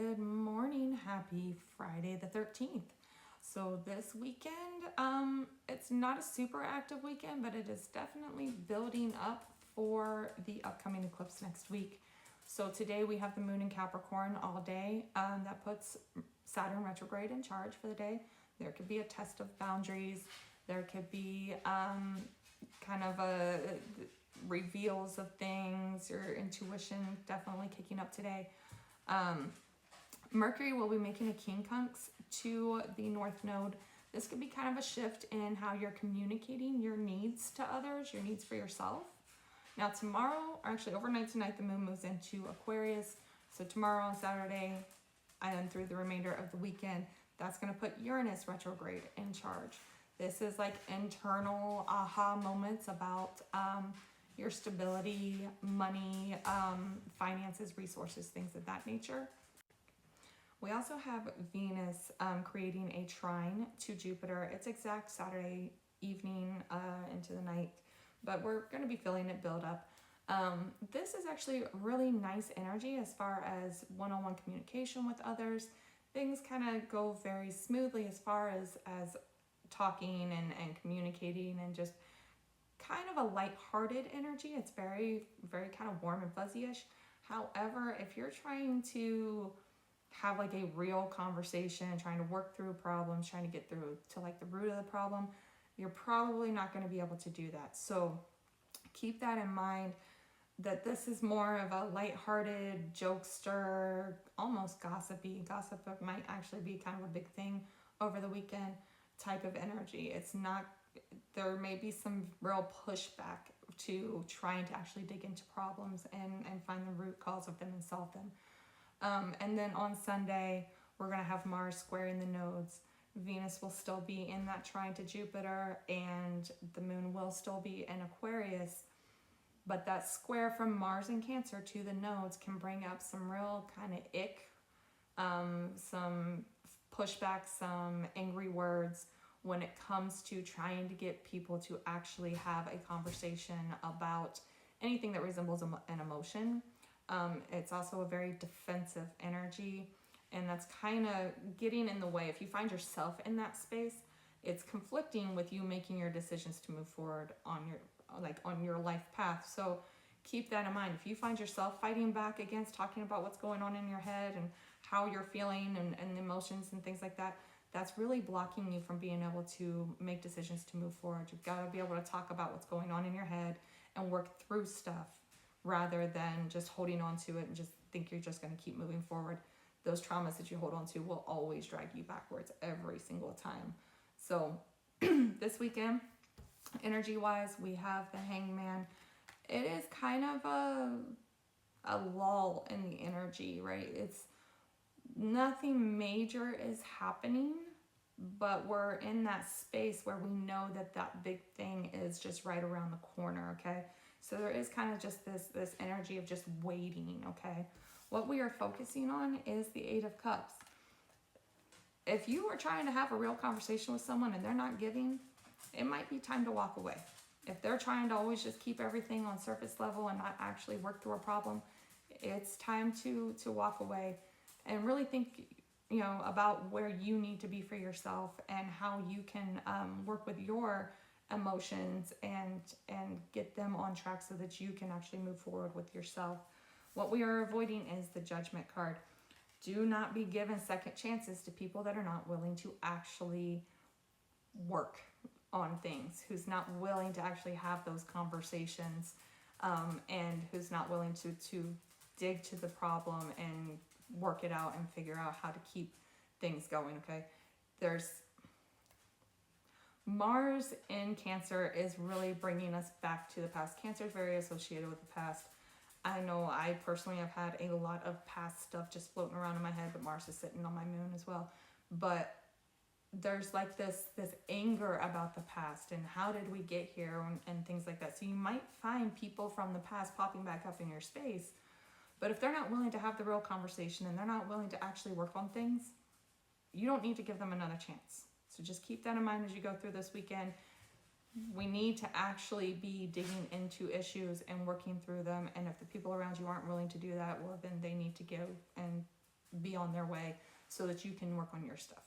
Good morning. Happy Friday the 13th. So this weekend, it's not a super active weekend, but it is definitely building up for the upcoming eclipse next week. So today we have the moon in Capricorn all day. That puts Saturn retrograde in charge for the day. There could be a test of boundaries. There could be kind of a reveals of things. Your intuition definitely kicking up today. Mercury will be making a quincunx to the North Node. This could be kind of a shift in how you're communicating your needs to others, your needs for yourself. Now tomorrow, or actually overnight tonight, the moon moves into Aquarius. So tomorrow on Saturday and through the remainder of the weekend, that's going to put Uranus retrograde in charge. This is like internal aha moments about your stability, money, finances, resources, things of that nature. We also have Venus creating a trine to Jupiter. It's exact Saturday evening into the night, but we're going to be feeling it build up. This is actually really nice energy as far as one-on-one communication with others. Things kind of go very smoothly as far as talking and communicating, and just kind of a lighthearted energy. It's very, very kind of warm and fuzzy-ish. However, if you're trying to have like a real conversation, trying to work through problems, trying to get through to like the root of the problem, you're probably not going to be able to do that. So keep that in mind, that this is more of a lighthearted, jokester, almost gossipy. Gossip might actually be kind of a big thing over the weekend type of energy. It's not, there may be some real pushback to trying to actually dig into problems and find the root cause of them and solve them. And then on Sunday, we're going to have Mars squaring the nodes. Venus will still be in that trine to Jupiter, and the moon will still be in Aquarius. But that square from Mars and Cancer to the nodes can bring up some real kind of ick, some pushback, some angry words when it comes to trying to get people to actually have a conversation about anything that resembles an emotion. It's also a very defensive energy, and that's kind of getting in the way. If you find yourself in that space, it's conflicting with you making your decisions to move forward on your life path. So keep that in mind. If you find yourself fighting back against talking about what's going on in your head and how you're feeling and the emotions and things like that, that's really blocking you from being able to make decisions to move forward. You've got to be able to talk about what's going on in your head and work through stuff, rather than just holding on to it and just think you're just going to keep moving forward. Those traumas that you hold on to will always drag you backwards every single time. So this weekend, energy-wise, we have the Hangman. It is kind of a lull in the energy, right? It's nothing major is happening, but we're in that space where we know that big thing is just right around the corner, okay? So there is kind of just this energy of just waiting, okay? What we are focusing on is the Eight of Cups. If you are trying to have a real conversation with someone and they're not giving, it might be time to walk away. If they're trying to always just keep everything on surface level and not actually work through a problem, it's time to walk away and really think, about where you need to be for yourself and how you can work with your emotions and get them on track so that you can actually move forward with yourself. What we are avoiding is the Judgment card. Do not be given second chances to people that are not willing to actually work on things, who's not willing to actually have those conversations, and who's not willing to dig to the problem and work it out and figure out how to keep things going, okay? There's Mars in Cancer is really bringing us back to the past. Cancer is very associated with the past. I know I personally have had a lot of past stuff just floating around in my head, but Mars is sitting on my moon as well. But there's like this anger about the past and how did we get here and things like that. So you might find people from the past popping back up in your space, but if they're not willing to have the real conversation and they're not willing to actually work on things, you don't need to give them another chance. So just keep that in mind as you go through this weekend. We need to actually be digging into issues and working through them. And if the people around you aren't willing to do that, well, then they need to go and be on their way so that you can work on your stuff.